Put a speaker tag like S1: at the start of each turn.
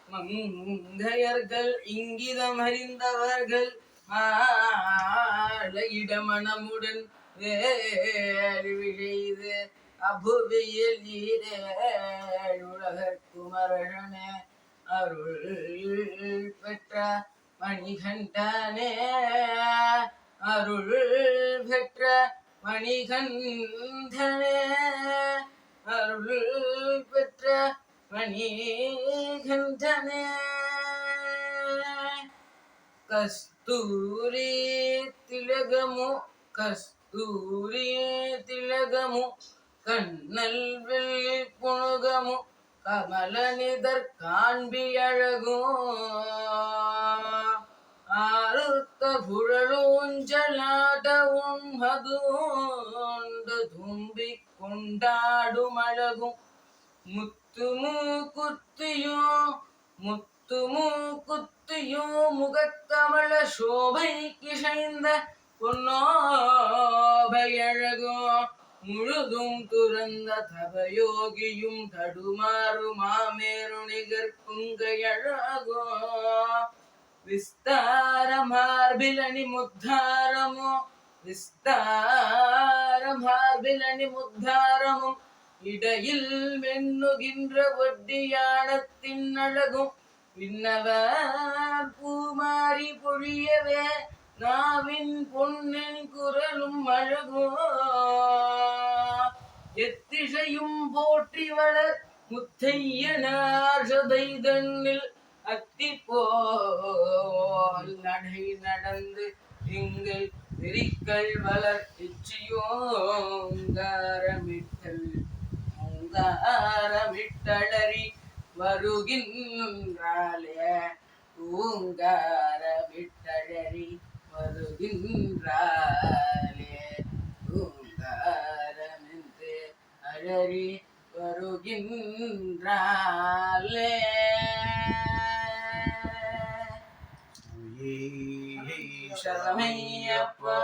S1: மங்கையர்கள் இங்கிதம் அறிந்தவர்கள் மாலையிடமணமுடன் வேள்வி செய்து அபுவியில் உலகக்குமரனே அருள் பெற்ற மணிகண்டனே அருள் பெற்ற மணிகண்டனே அருள் பெற்ற மணிகண்டனே கஸ்தூரி திலகமு கஸ்தூரி திலகமு கண்ணல்வில் புணுகமு கமலனிதர் காண்பியழகும் ஆருத்த குழலூஞ்சலாடவும் அதுண்டு தும்பிக் கொண்டாடும் அழகும் முத்துமு குத்தியோ முகத்தமள சோபை கிசைந்த பொன்னோபையழகோ முழுதும் துறந்த தபயோகியும் தடுமாறு மாமேருணிகர் குங்கையழகோ விஸ்தார மார்பிலணி முத்தாரமும் இடையில் மென்னுகின்ற ஒட்டியானத்தின் அழகும் விண்ணவர் பூமாரி பொழியவே நாவின் பொன்னின் குரலும் அழகும் எத்திசையும் போற்றி வளர் முத்தையனார் சபை தன்னில் அத்தி போல் நடை நடந்து எங்கள் விரிக்கள் வளர் இச்சியோங்காரமிட்டளறி வருகின்றாலே பூங்காரமிட்டழறி வருகின்றாலே பூங்காரமென்று அழறி வருகின்றாலே சரணமையப்பா.